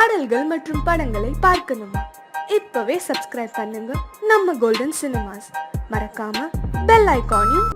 பாடல்கள் மற்றும் படங்களை பார்க்கணுமா? இப்பவே சப்ஸ்கிரைப் பண்ணுங்க நம்ம கோல்டன் சினிமாஸ். மறக்காம பெல் ஐகானையும்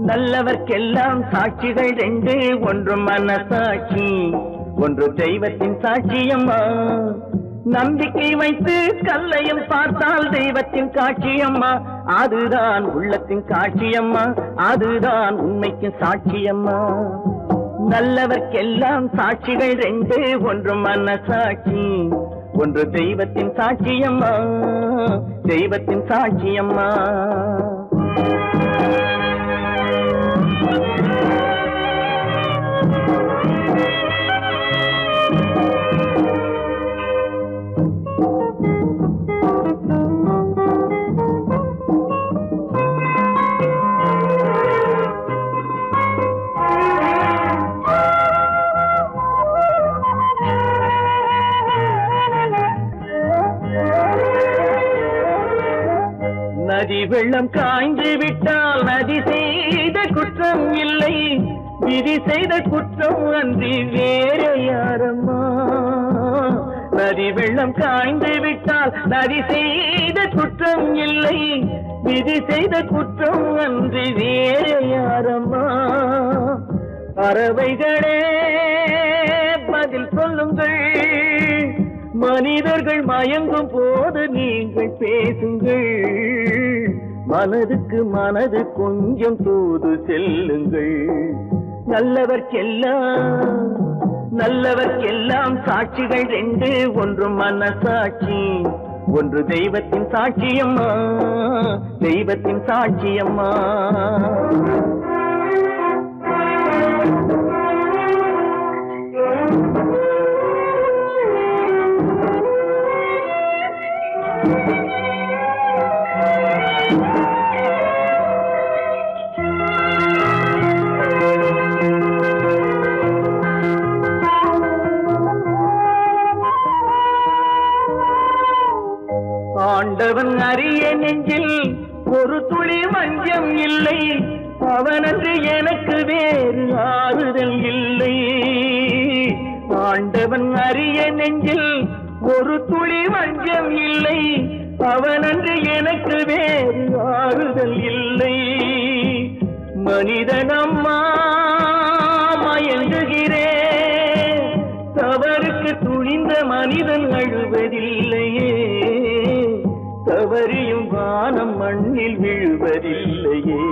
நல்லவர்க்கெல்லாம் சாட்சிகள் ரெண்டு, ஒன்று மனசாட்சி, ஒன்று தெய்வத்தின் சாட்சியம்மா. நம்பிக்கை வைத்து கல்லையும் பார்த்தால் தெய்வத்தின் காட்சியம்மா. அதுதான் உள்ளத்தின் காட்சியம்மா, அதுதான் உண்மைக்கு சாட்சியம்மா. நல்லவர்க்கெல்லாம் சாட்சிகள் ரெண்டு, ஒன்று மனசாட்சி, ஒன்று தெய்வத்தின் சாட்சியம்மா, தெய்வத்தின் சாட்சியம்மா. நதி வெள்ளம் காய்ந்து விட்டால் நதி செய்த குற்றம் இல்லை, விதி செய்த குற்றம் அன்றி வேற யாரம்மா. நதி வெள்ளம் காய்ந்து விட்டால் நதி செய்த குற்றம் இல்லை, விதி செய்த குற்றம் அன்றி வேற யாரம்மா. பறவைகளே பதில் சொல்லுங்கள், மனிதர்கள் மயங்கும் போது நீங்கள் பேசுங்கள். மனதுக்கு மனது கொஞ்சம் தூது செல்லுங்கள். நல்லவர்க்கெல்லாம் சாட்சிகள் ரெண்டு, ஒன்று மனசாட்சி, ஒன்று தெய்வத்தின் சாட்சியம்மா, தெய்வத்தின் சாட்சியம்மா. ஆண்டவன் அறிய நெஞ்சில் ஒரு துளி வஞ்சம் இல்லை, அவனன்று எனக்கு வேறு ஆறுதல் இல்லை. ஆண்டவன் அறிய நெஞ்சில் ஒரு துளி வஞ்சம் இல்லை, அவனன்று எனக்கு வேறு ஆறுதல் இல்லை. மனிதனம்மா மயங்குகிறேன், தவறுக்கு துணிந்த மனிதன் அழுவதில்லையே, தவறியும் வானம் மண்ணில் விழுவதில்லையே.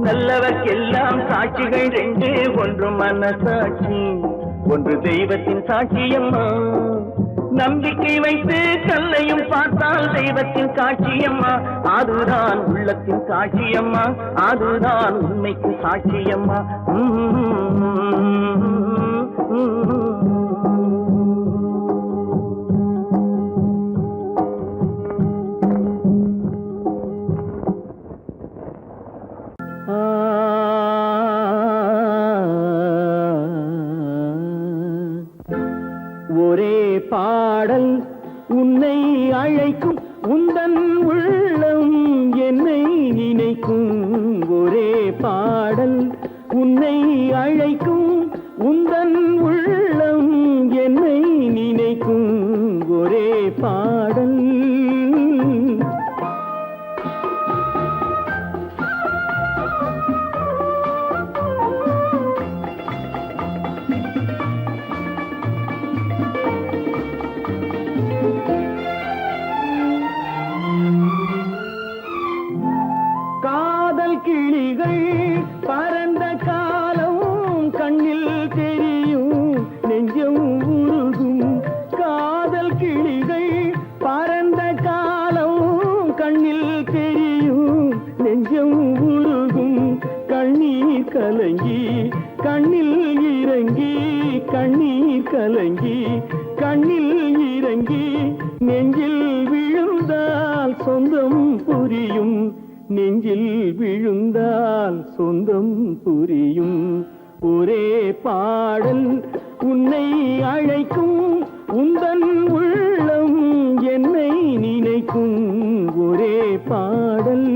நல்லவர்க்கெல்லாம் சாட்சிகள் ரெண்டு, ஒன்று மனசாட்சி, ஒன்று தெய்வத்தின் சாட்சியம்மா. நம்பிக்கை வைத்து கல்லையும் பார்த்தால் தெய்வத்தின் காட்சியம்மா. அதுதான் உள்ளத்தின் காட்சியம்மா, அதுதான் உண்மைக்கு சாட்சியம்மா. ஒரே பாடல் உன்னை அழைக்கும், உந்தன் உள்ளம் என்னை நினைக்கும். ஒரே பாடல் உன்னை அழைக்கும், உந்தன் உள்ளம் என்னை நினைக்கும். ஒரே பாடல் இறங்கி கண்ணில் இறங்கி நெஞ்சில் விழுந்தால் சொந்தம் புரியும், நெஞ்சில் விழுந்தால் சொந்தம் புரியும். ஒரே பாடல் உன்னை அழைக்கும், உந்தன் உள்ளம் என்னை நினைக்கும். ஒரே பாடல்.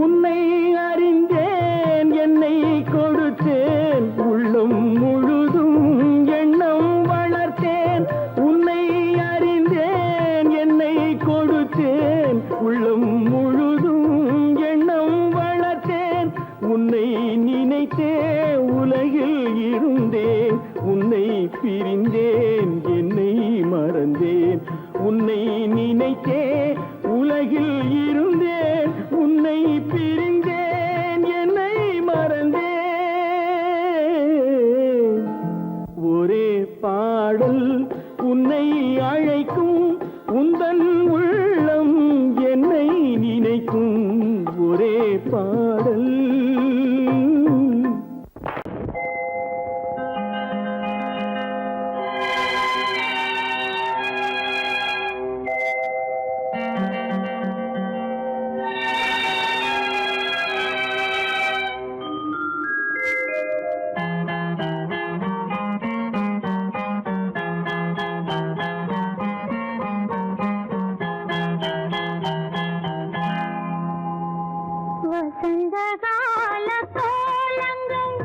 உன்னை அறிந்தேன், என்னை கொடுத்தேன், உள்ளம் முழுதும் எண்ணம் வளர்த்தேன். உன்னை அறிந்தேன், என்னை கொடுத்தேன், உள்ளம் முழுதும் எண்ணம் வளர்த்தேன். உன்னை நினைத்தே உலகில் இருந்தேன், உன்னை பிரிந்தேன், என்னை மறந்தேன். உன்னை நினைத்தே உலகில் இருந்தேன், உன்னை பிரிந்தேன், என்னை மறந்தேன். ஒரே பாடல் உன்னை அழைக்கும், உந்தன் உள்ளம் என்னை நினைக்கும். ஒரே பாடல். வசந்தகால கோலங்கள்,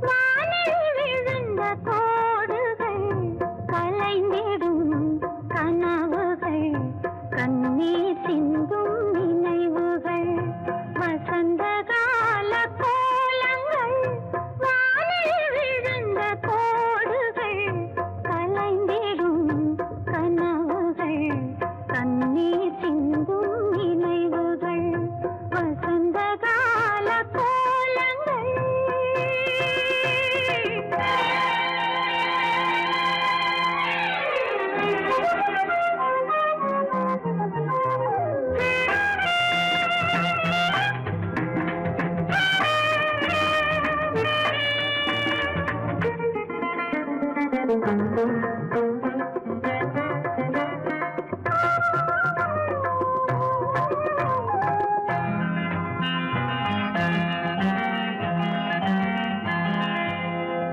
வானில் விழுந்த கோடுகள், கலைந்திடும் கனவுகள், கண்ணீர் சிந்தும் நினைவுகள். வசந்தகால கோலங்கள், வானில் விழுந்த கோடுகள், கலைந்திடும் கனவுகள், கண்ணீர் சிந்தும் நினைவுகள். வசந்தகால கோலங்கள்.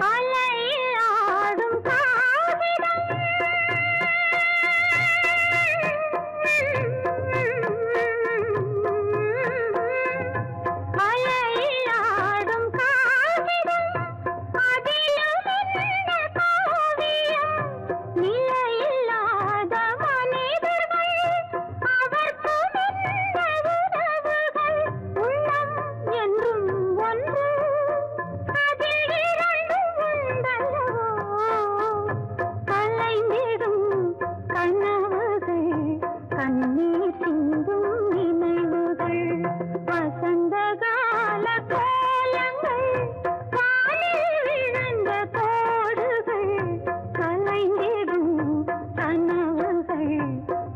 அலையில் ஆடும் காகிதம், அலையில் ஆடும் காகிதம், அதிலும் என்ன காவியம். நிலையில்லாத மனிதர்கள், அவர்க்கும் என்ன உறவுகள். உள்ளம் என்றும் ஒன்று, அதில் இரண்டும் உண்டல்லவோ. கலைந்திடும் கனவுகள், கண்ணீர் சிந்தும் நினைவுகள். வசந்தகால கோலங்கள், வானில் விழுந்த கோடுகள், கலைந்திடும் கனவுகள்,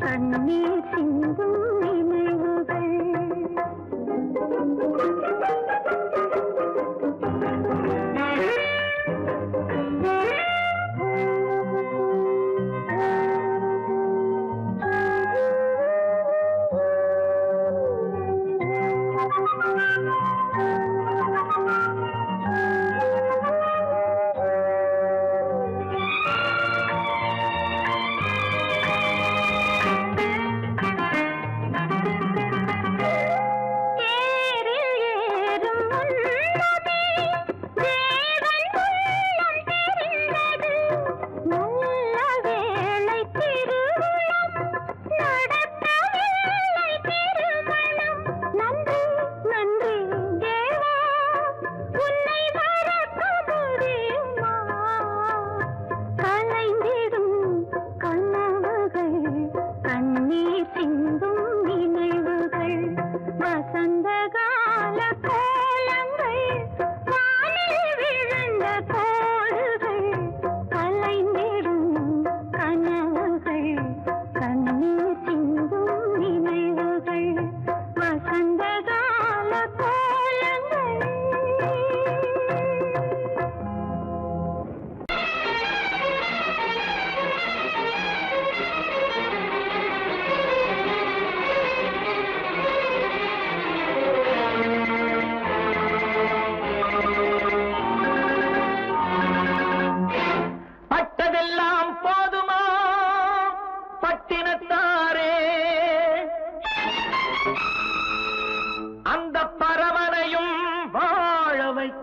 கண்ணீர் சிந்தும் நினைவுகள்.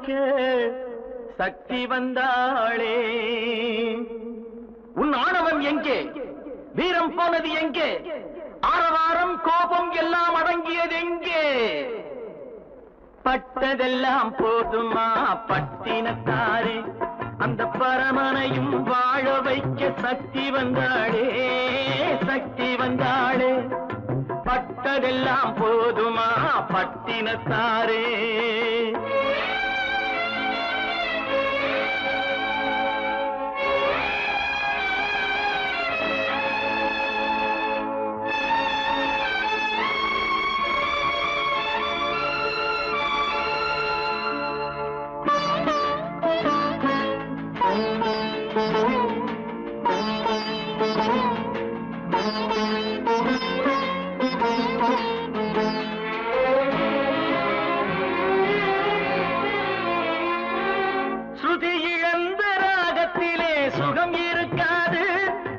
வைக்க சக்தி வந்தாளே. உன் ஆணவம் எங்கே? வீரம் போனது எங்கே? ஆரவாரம் கோபம் எல்லாம் அடங்கியது எங்கே? பட்டதெல்லாம் போதுமா பட்டினத்தாரே, அந்த பரமனையும் வாழ வைக்க சக்தி வந்தாளே, சக்தி வந்தாளே. பட்டதெல்லாம் போதுமா பட்டினத்தாரே. ஸ்ருதி இழந்த ராகத்திலே சுகம் இருக்காது,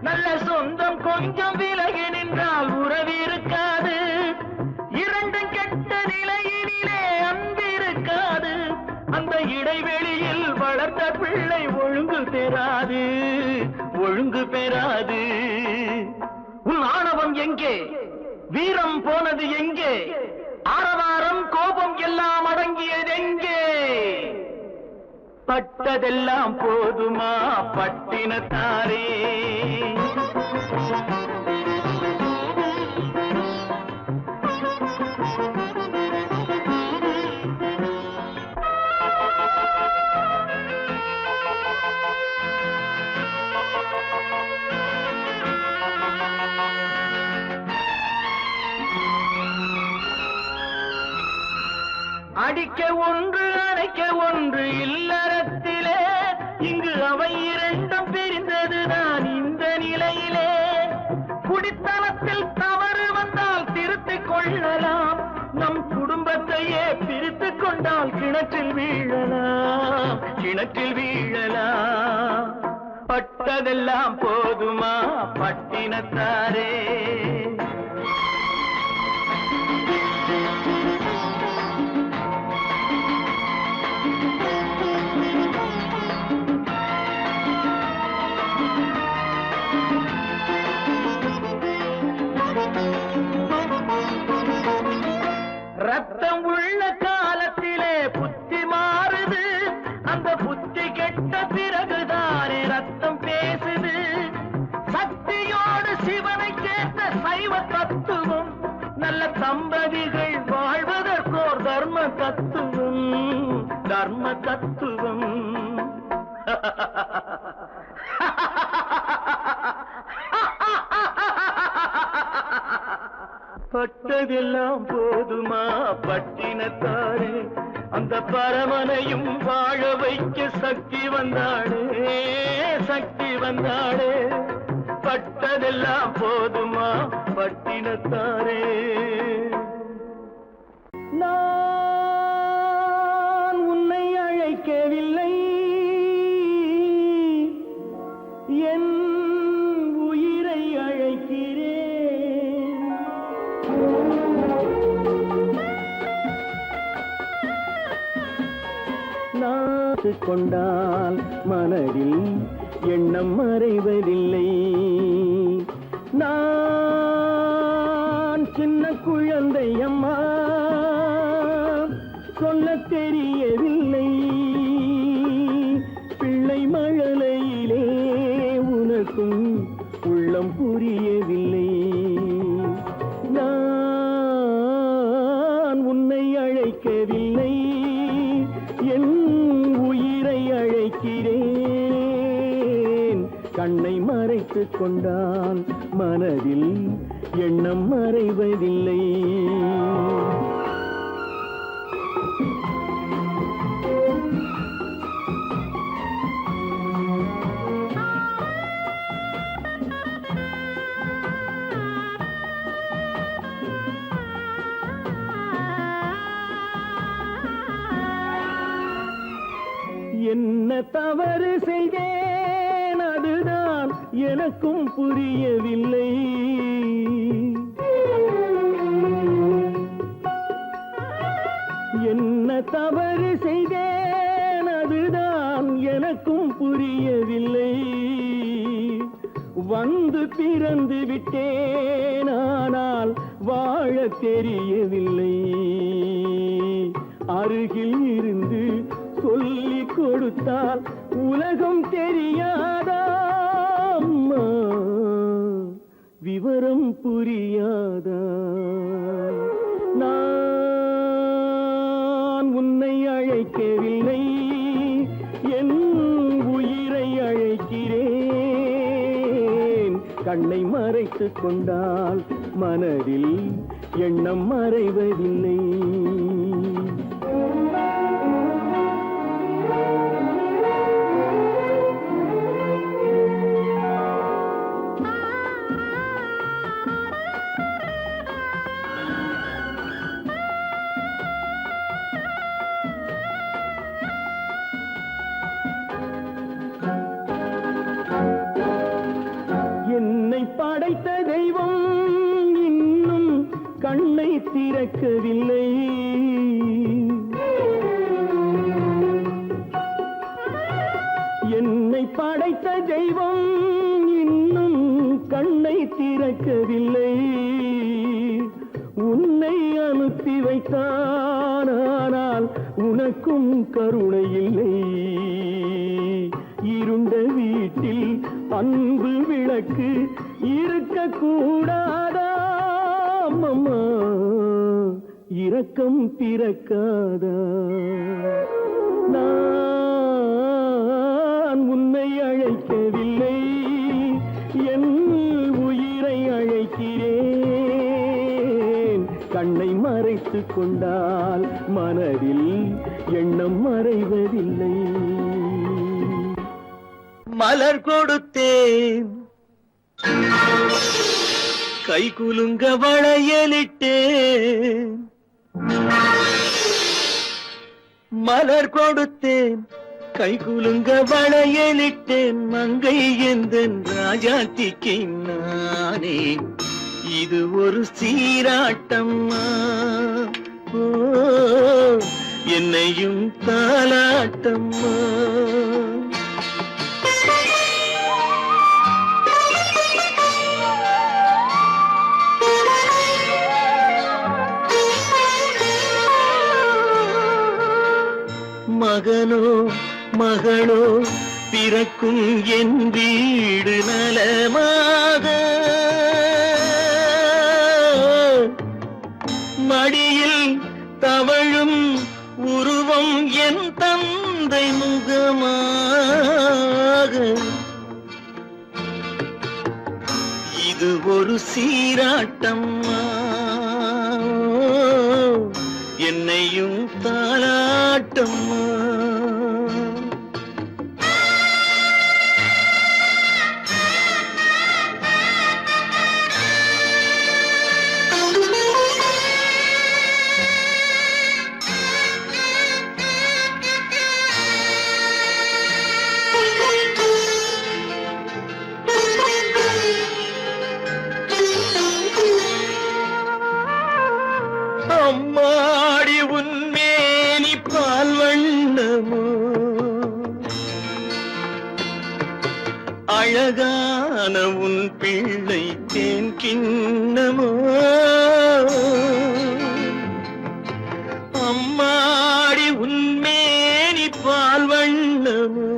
நல்ல சொந்தம் கொஞ்சம் விலகி நின்றால் உறவு இருக்காது. இரண்டும் கெட்ட நிலையிலே அன்பு இருக்காது, அந்த இடைவெளியில் வளர்த்த பிள்ளை ஒழுங்கு பெறாது, ஒழுங்கு பெறாது. உன் ஆணவம் எங்கே? வீரம் போனது எங்கே? ஆரவாரம் கோபம் எல்லாம் அடங்கியது எங்கே? பட்டதெல்லாம் போதுமா பட்டினத்தாரே. அடிக்க ஒன்று அணைக்க ஒன்று இல்லறத்திலே, இங்கு அவை இரண்டும் பிரிந்ததுதான் இந்த நிலையிலே. குடித்தனத்தில் தவறு வந்தால் திருத்திக் கொள்ளலாம், நம் குடும்பத்தையே பிரித்துக் கொண்டால் கிணற்றில் வீழலாம், கிணற்றில் வீழலாம். பட்டதெல்லாம் போதுமா பட்டினத்தாரே. ரத்தம் உள்ள காலத்திலே புத்தி மாறுது, அந்த புத்தி கெட்ட பிறகுதானே ரத்தம் பேசுது. சக்தியோடு சிவனை கேட்ட சைவ தத்துவம், நல்ல தம்பதிகள் வாழ்வதற்கோர் தர்ம தத்துவம், தர்ம தத்துவம். பட்டதெல்லாம் போதுமா பட்டினத்தாரே, அந்த பரமனையும் வாழ வைக்க சக்தி வந்தாளே, சக்தி வந்தாளே. பட்டதெல்லாம் போதுமா பட்டினத்தாரே. நான் உன்னை அழைக்கவில்லை, என் உயிரை அழைக்கிறேன். நாட்டு கொண்டால் மனதில் எண்ணம் மறைவதில்லை. நான் சின்ன குழந்தை அம்மா, சொல்ல தெரியவில்லை. பிள்ளை மழலையிலே உனக்கும் உள்ளம் புரியவில்லை. நான் உன்னை அழைக்கவில்லை, என் உயிரை அழைக்கிறேன். கண்ணை மறைத்துக் கொண்டால் மனதில் எண்ணம் மறைவதில்லை. என்ன தவறு செய்தேன், அதுதான் எனக்கும் புரியவில்லை. என்ன தவறு செய்தேன், வந்து பிறந்து விட்டேன், ஆனால் வாழ தெரியவில்லை. அருகில் இருந்து சொல்லிக் கொடுத்தால் உலகம் தெரியாதா அம்மா, விவரம் புரியாதா? நான் உன்னை அழைக்கவில்லை, என் உயிரை அழைக்கிறேன். கண்ணை மறைத்துக் கொண்டால் மனதில் எண்ணம் மறைவதில்லை. படைத்த தெய்வம் இன்னும் கண்ணை திறக்கவில்லை. என்னை படைத்த தெய்வம் இன்னும் கண்ணை திறக்கவில்லை. உன்னை அனுப்பி வைத்தான், ஆனால் உனக்கும் கருணை இல்லை. இருண்ட வீட்டில் அன்பு விளக்கு இருக்க கூடாதா அம்மா, இரக்கம் பிறக்காதா? நான் உன்னை அழைக்கவில்லை, என் உயிரை அழைக்கிறேன். கண்ணை மறைத்துக் கொண்டால் மனதில் எண்ணம் மறைவதில்லை. மலர் கொடுத்தேன், கை குலுங்க வளையலிட்டேன். மலர் கொடுத்தேன், கை குலுங்க வளையலிட்டேன். மங்கை எந்தன் ராஜாத்திக்கு நானே, இது ஒரு சீராட்டம்மா. ஓ, என்னையும் தாலாட்டம்மா. மகனோ மகளோ பிறக்கும் என் வீடு நலமாக, மடியில் தவழும் உருவம் என் தந்தை முகமாக. இது ஒரு சீராட்டம்மா, என்னையும் தாலாட்டம்மா. அம்மாடி உன்மேனி பால் வண்ணமோ, அழகான உன் பிள்ளை தேன் கிண்ணமோ. அம்மாடி உன்மேனி பால் வண்ணமோ,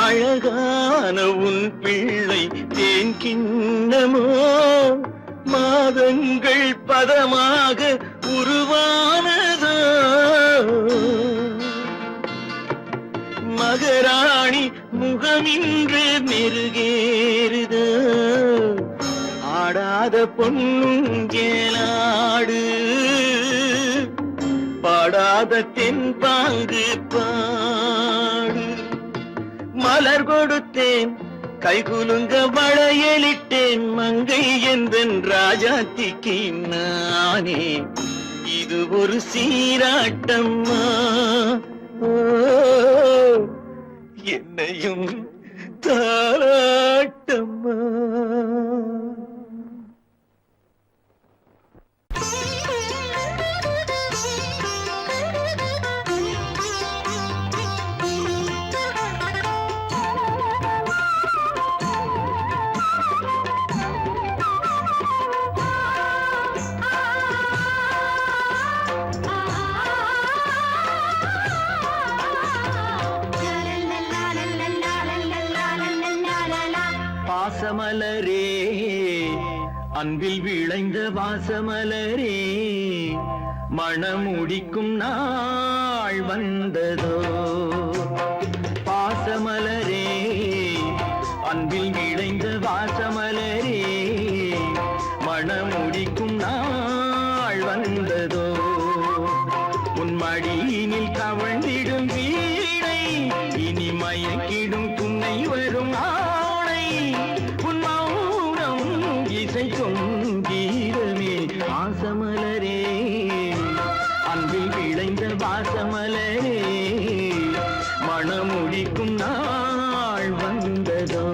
அழகான உன் பிள்ளை தேன் கிண்ணமோ. மாதங்கள் பதமாக உருவானதோ, மகராணி முகமின்று மெருகேறுதோ. ஆடாத பொன்னுங்கேலாடு, பாடாத தென்பாங்கு பாடு. மலர் கொடுத்தேன், கை குலுங்க வளையலிட்டேன். மங்கை எந்தன் ராஜாத்திக்கு நானே, இது ஒரு சீராட்டம்மா. ஓ, என்னையும் தாலாட்டம்மா. அன்பில் விளைந்த வாசமலரே மணமுடிக்கும் நாள் வந்ததோ பாசமலரே அன்பில் விளைந்த வாசமலரே மணமுடிக்கும் நாள் வந்ததோ உன் மடியினில் கவழ்ந்திடும் வீணை இனி மயக்கிடும் துணை வரும் ஆணை உன் மௌனம் இசைக்கும் கீதமே வாசமலரே அன்பில் விளைந்த வாசமலரே மணமுடிக்கும் நாள் வந்ததோ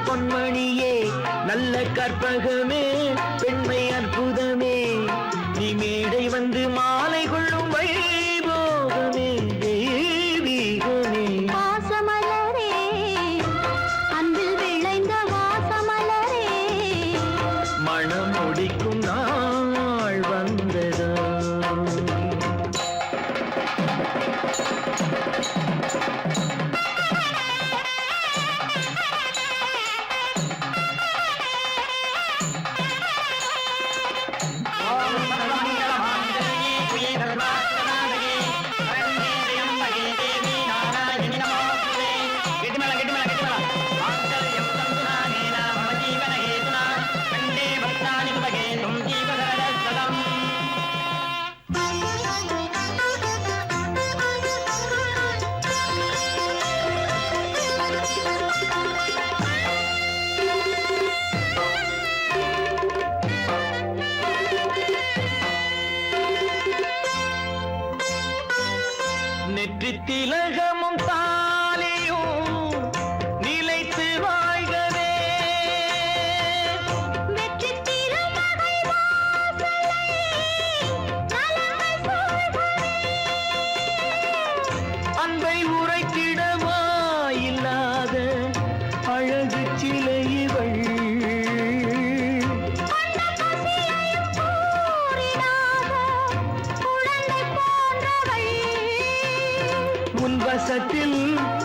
பொன்மணியே நல்ல கற்பகமே பெண்மை அற்புதமே நீ மேடை வந்து மாலை கொள்ளும் வைபோகமே தெய்வீகமே வாசமலரே அன்பில் விளைந்த வாசமலரே மணம் முடிக்கும் நாள் வந்ததோ திலகமும் தாலியும் நிலைத்து வாழ்கவே வெற்றி திருமகள் வாசலை நலங்கள் சூழ்கவே அன்பை உரைத்திடவாயில்லாத அழகு சிலை இவள் வசத்தில்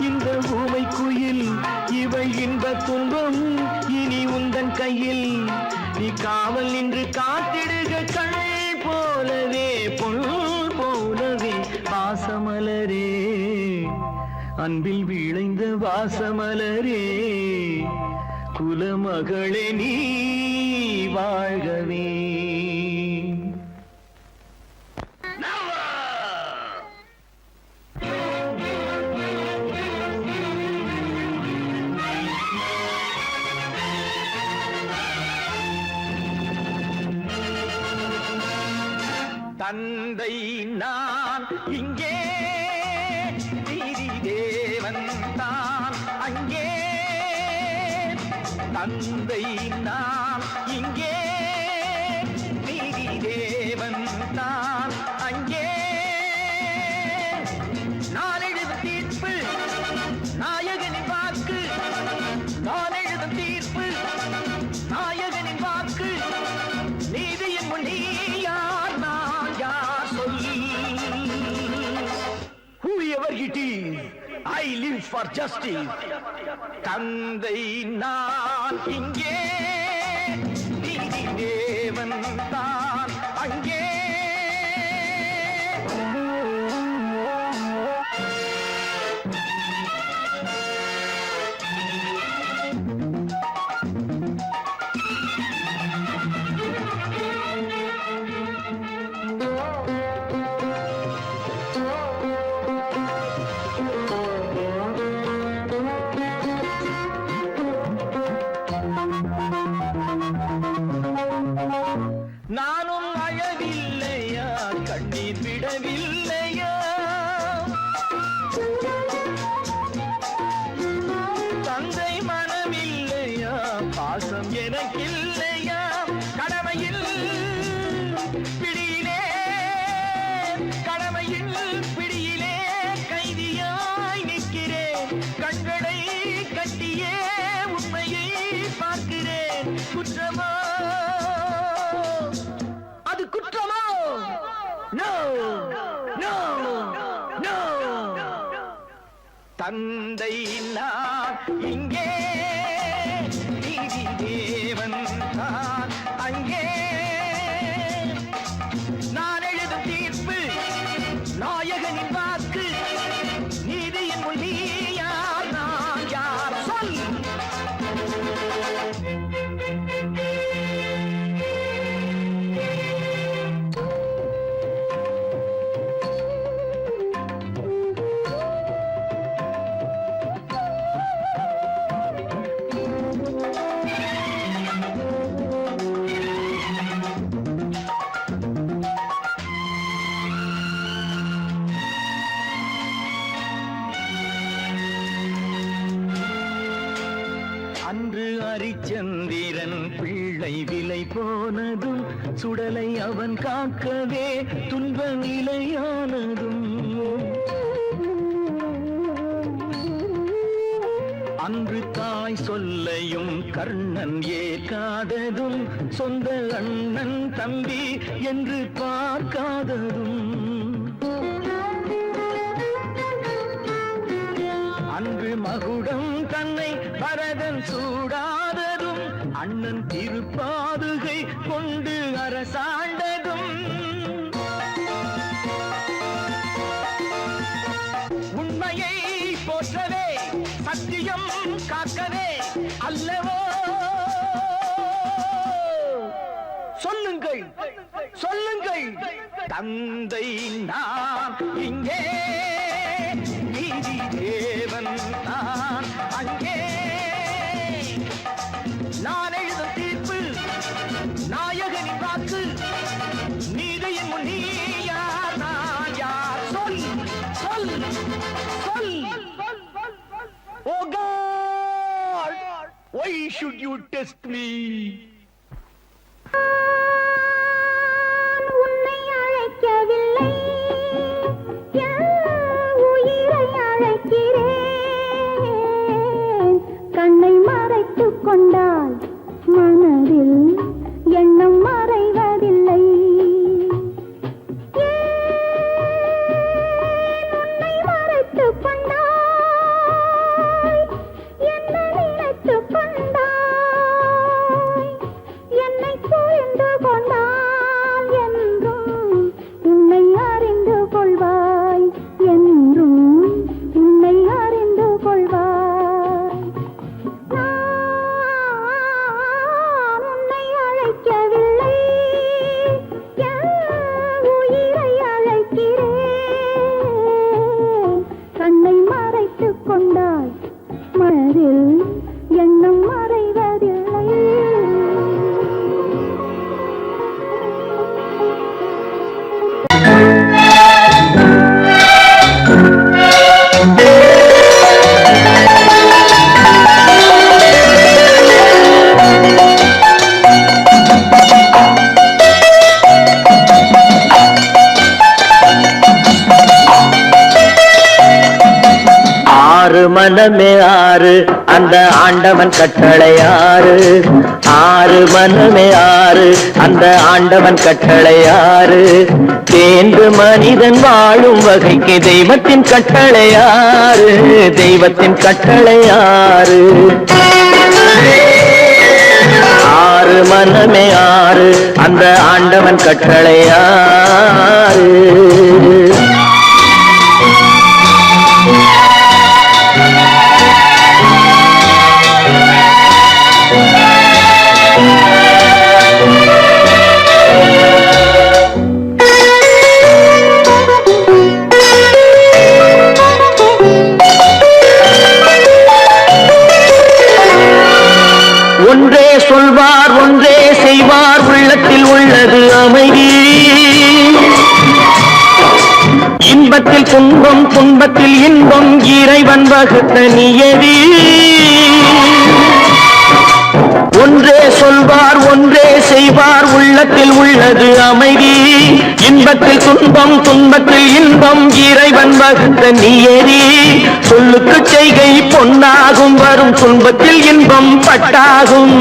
இந்த ஊமை குயில் இவள் இன்ப துன்பம் இனி உந்தன் கையில் நீ காவல் நின்று காத்திடுக கண் போலவே பொன் போலவே வாசமலரே அன்பில் விளைந்த வாசமலரே குலமகளே நீ வாழ்கவே தந்தை நான் இங்கே நீதி தேவன் தான் அங்கே தந்தை நான் இங்கே நீதி தேவன் தான் அங்கே நான் எழுதும் தீர்ப்பு நாயகனின் வாக்கு நான் எழுதும் தீர்ப்பு நாயகனின் வாக்கு நீதியின் முன் நீ யார் நான் யார் சொல் whoever it is I live for justice தந்தை நான் இங்கே நீதி தேவன் தான் அங்கே தந்தை நான் இங்கே, நீதி தேவன் நான் அங்கே. நான் எழுதும் தீர்ப்பு நாயகனின் வாக்கு, நீதியின் முன் நீ யார் நான் யார் சொல். அன்று அரிச்சந்திரன் பிள்ளை விலை போனதும், சுடலை அவன் காக்கவே துன்ப நிலையானதும். அன்று தாய் சொல்லையும் கர்ணன் ஏற்காததும், சொந்த அண்ணன் தம்பி என்று பார்க்காததும். அன்று மகுடம் தன்னை பரதன் சூடாததும், அண்ணன் திருப்பாதுகை கொண்டு அரசாண்டதும். உண்மையை போற்றவே சத்தியம் காக்கவே அல்லவோ. சொல்லுங்கள் சொல்லுங்கள், தந்தை நான் இங்கே, நீதி தேவன் நான் அங்கே. நான் எழுதும் தீர்ப்பு நாயகனின் வாக்கு, நீதியின் முன் நீ யார் நான் யார் சொல் சொல் சொல். Oh God, why should you test me? உன்னை அழைக்கவில்லை, என் உயிரை அழைக்கிறேன். கண்ணை மறைத்துக் கொண்டால் மனதில் எண்ணம் மறைவதில்லை. உன்னை மறைத்துக் கொண்டாய், என்ன நினைத்துக் கொண்டாய், என்னை புரிந்து கொண்டால் என்றும் உன்னை அறிந்து கொள்வாய், என்றும் உன்னை அறிந்து கொள்வாய். நான் உன்னை அழைக்கவில்லை, என் உயிரை அழைக்கிறேன். கண்ணை மறைத்துக் கொண்டாய், மனதில் எண்ணம் மறைவதில்லை. ஆறு மனமே ஆறு, அந்த ஆண்டவன் கட்டளை ஆறு. ஆறு மனமே ஆறு, அந்த ஆண்டவன் கட்டளை ஆறு. தேர்ந்து மனிதன் வாழும் வகைக்கு தெய்வத்தின் கட்டளை ஆறு, தெய்வத்தின் கட்டளை ஆறு. ஆறு மனமே ஆறு, அந்த ஆண்டவன் கட்டளை ஆறு. ஒன்றே சொல்வார் ஒன்றே செய்வார், உள்ளத்தில் உள்ளது அமைதி. இன்பத்தில் துன்பம் துன்பத்தில் இன்பம், இறைவன் வகுத்த நியதி. ஒன்றே சொல்வார் ஒன்றே செய்வார், உள்ளத்தில் உள்ளது அமைதி. இன்பத்தில் துன்பம் துன்பத்தில் இன்பம், இறைவன் வகுத்த நியதி. சொல்லுக்கு செய்கை பொன்னாகும், வரும் துன்பத்தில் இன்பம் பட்டாகும்.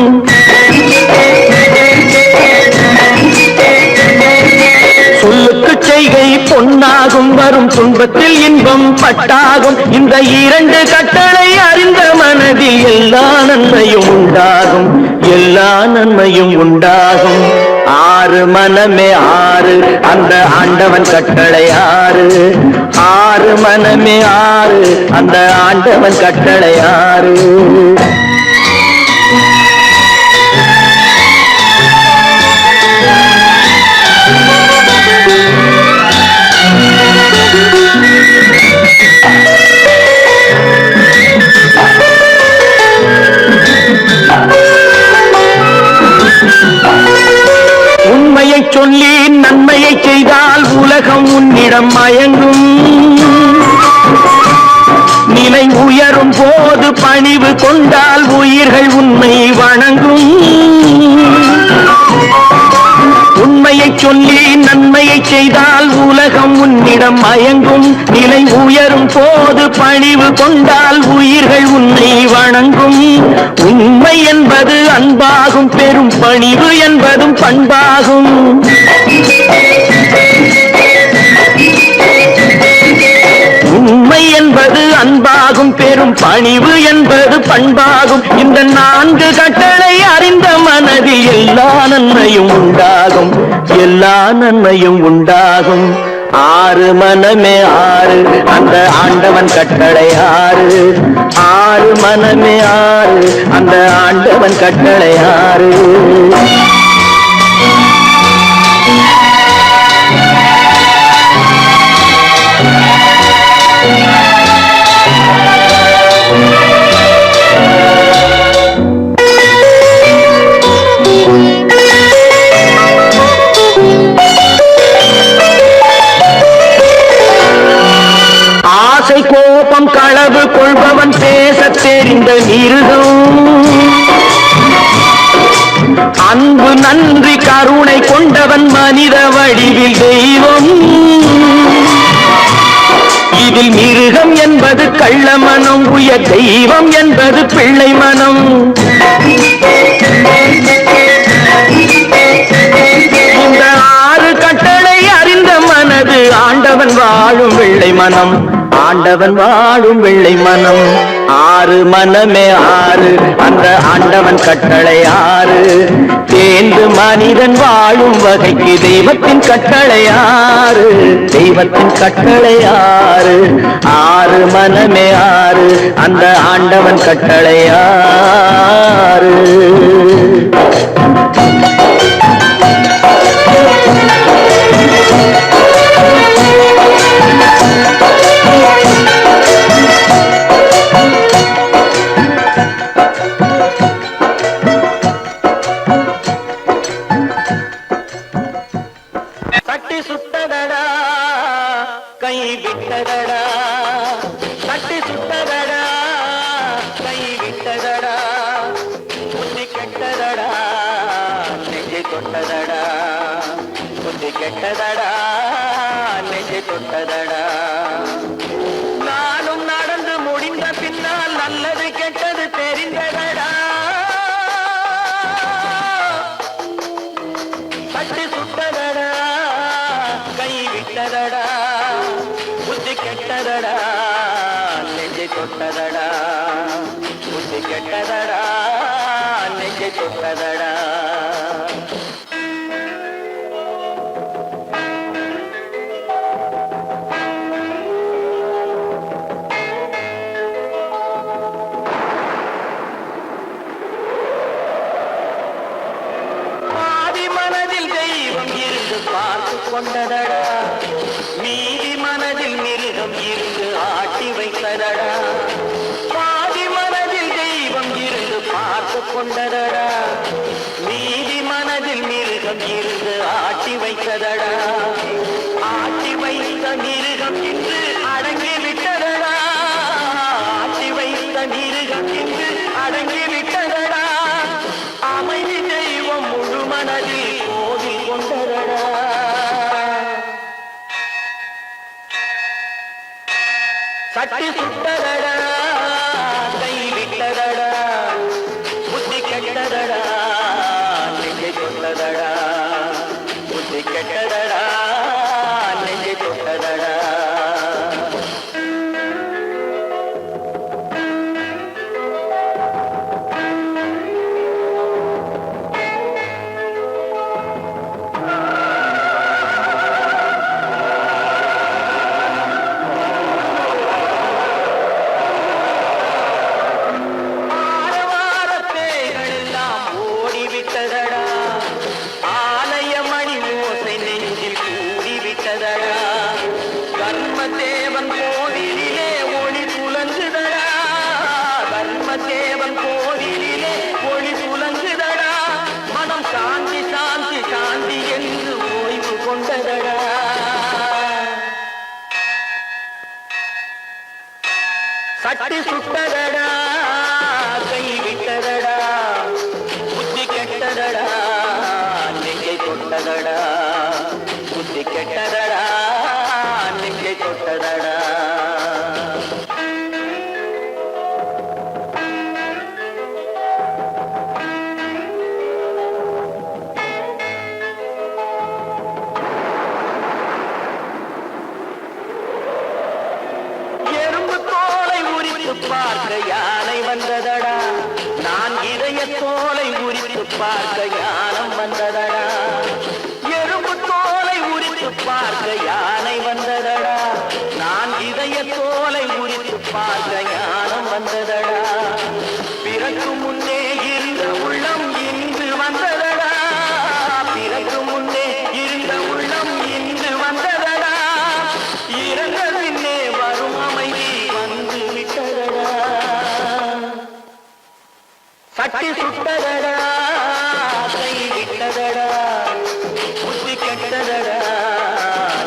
சொல்லுக்கு செய்கை பொன்னாகும் வரும் துன்பத்தில் இன்பம் பட்டாகும் இந்த இரண்டு கட்டளை அறிந்த மனதில் எல்லா நன்மையும் உண்டாகும் எல்லா நன்மையும் உண்டாகும் ஆறு மனமே ஆறு அந்த ஆண்டவன் கட்டளை ஆறு ஆறு மனமே ஆறு அந்த ஆண்டவன் கட்டளை ஆறு உண்மையை சொல்லி நன்மையை செய்தால் உலகம் உன்னிடம் மயங்கும் நிலை உயரும் போது பணிவு கொண்டால் உயிர்கள் உன்னை வணங்கும் உண்மையை சொல்லி நன்மையை செய்தால் உலகம் உன்னிடம் மயங்கும் நிலை உயரும் போது பணிவு கொண்டால் உயிர்கள் உன்னை வணங்கும் உண்மை என்பது அன்பாகும் பெரும் பணிவு என்பதும் பண்பாகும் உண்மை என்பது அன்பாகும் பெரும் பணிவு என்பது பண்பாகும் இந்த நான்கு கட்டளை அறிந்த மனதில் எல்லா நன்மையும் உண்டாகும் எல்லா நன்மையும் உண்டாகும் ஆறு மனமே ஆறு அந்த ஆண்டவன் கட்டளை ஆறு ஆறு மனமே ஆறு அந்த ஆண்டவன் கட்டளை ஆறு ஆசை கோபம் களவு கொள்பவன் பேசத் தெரிந்த மிருகம் அன்பு நன்றி கருணை கொண்டவன் மனித வடிவில் தெய்வம் இதில் மிருகம் என்பது கள்ள மனம் உயர் தெய்வம் என்பது பிள்ளை மனம் இந்த ஆறு கட்டளை அறிந்த மனது ஆண்டவன் வாழும் வெள்ளை மனம் ஆண்டவன் வாழும் வெள்ளை மனம் ஆறு மனமே ஆறு அந்த ஆண்டவன் கட்டளை ஆறு தேர்ந்து மனிதன் வாழும் வகைக்கு தெய்வத்தின் கட்டளை ஆறு தெய்வத்தின் கட்டளை ஆறு ஆறு மனமே ஆறு அந்த ஆண்டவன் கட்டளை ஆறு தட்டி சுட்டதடா கை விட்டதடா தட்டி சுட்டதடா கை விட்டதடா புத்தி கெட்டதடா நெஞ்சை தொட்டதடா புத்தி கெட்டதடா நெஞ்சை தொட்டதடா நானும் நடந்து முடிந்த பின்னால் நல்லது கெட்டது தெரிந்ததடா தட்டி சுட்டதடா கை விட்டதடா புத்தி கெட்டதடா நெஞ்சை தொட்டதடா புத்தி கெட்டதடா நெஞ்சை தொட்டதடா பார்த்து கொண்டதடா மீதி மனதில் மிருகம் இருந்து ஆட்டி வைத்ததடா பாதி மனதில் தெய்வம் இருந்து பார்த்து கொண்டதடா மீதி மனதில் மிருகம் இருந்து ஆட்டி வைத்ததடா ஆட்டி வைத்த மிருகம் இன்று அடங்கி விட்டதடா ஆட்டி வைத்த மிருகம் இன்று அடங்கி விட்டதடா அமைதி தெய்வம் முழு மனதில் கோவில் கொண்டதடா சட்டி சுட்டதடா கை விட்டதடா புத்தி கெட்டதடா நெஞ்சை கொண்டதடா புத்தி கெட்டதடா தட்டி சுட்டதடா கை விட்டதடா புத்தி கெட்டதடா நெஞ்சை தொட்டதடா புத்தி கெட்டதடா நெஞ்சை தொட்டதடா பார்க்க யானை வந்ததடா நான் இதய தோலை உரித்து பார்க்க யானம் வந்ததடா எறும்பு தோலை உரித்து பார்க்க யானை வந்ததடா நான் இதய தோலை உரித்து பார்க்க யானம் வந்ததடா பிறகு முன்னே இருந்த உள்ளம் இன்று வந்ததடா பிறகு முன்னே இருந்த உள்ளம் இன்று வந்ததடா இறந்த பின்னே வரும் அமைதி வந்து விட்டதடா சட்டி சுட்டதடா கை விட்டதடா புத்தி கெட்டதடா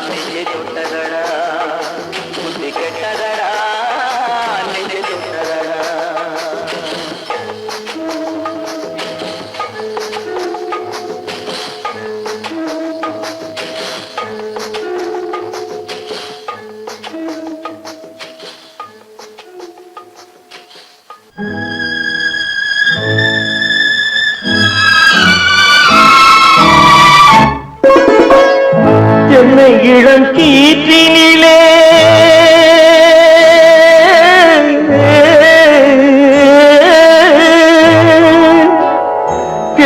நெஞ்சை தொட்டதடா புத்தி கெட்டதடா நெஞ்சை தொட்டதடா என்னை இளங்கீற்றினிலே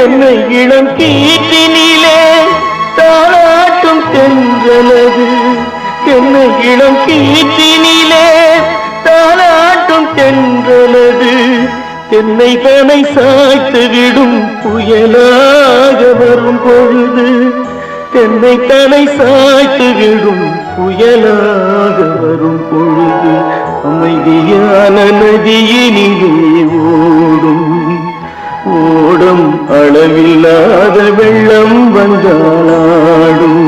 என்னை இளங்கீற்றினிலே தாளாட்டும் தென்றலது என்னை இளங்கீற்றினிலே தாளாட்டும் தென்றலது என்னை தனை சாய்த்து விடும் புயலாக வரும் பொழுது என்னை தலை சாய்த்து விடும் புயலாக வரும் பொழுது அமைதியான நதியினிலே ஓடும் ஓடும் அளவில்லாத வெள்ளம் வந்தாளாடும்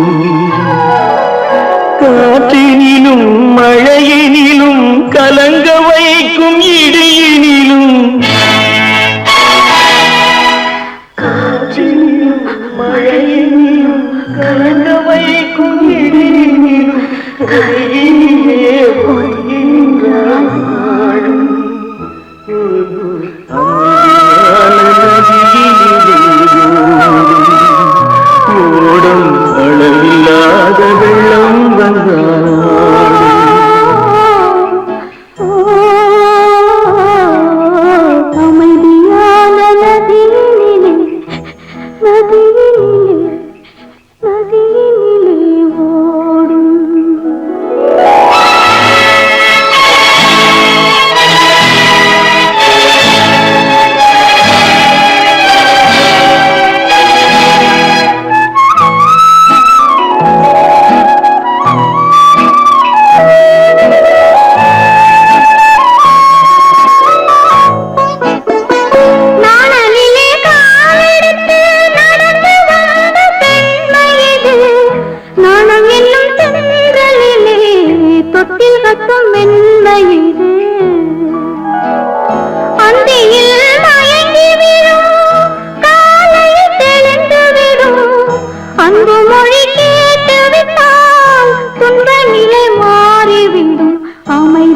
காற்றினிலும் மழையினிலும் கலங்க வைக்கும் இடியினிலும் காற்றினிலும் மழையினிலும் கலங்க வைக்கும் இடியினிலும் கையினிலே போகின்றான் ஓடும் அளவில்லாத வெள்ளம் வந்தாள் அமைதியான நதியினிலே நதியினிலே நதியினிலே ஓடும் அன்பு மொழி கேட்டு விட்டால் துன்ப நிலை மாறிவிடும் அமை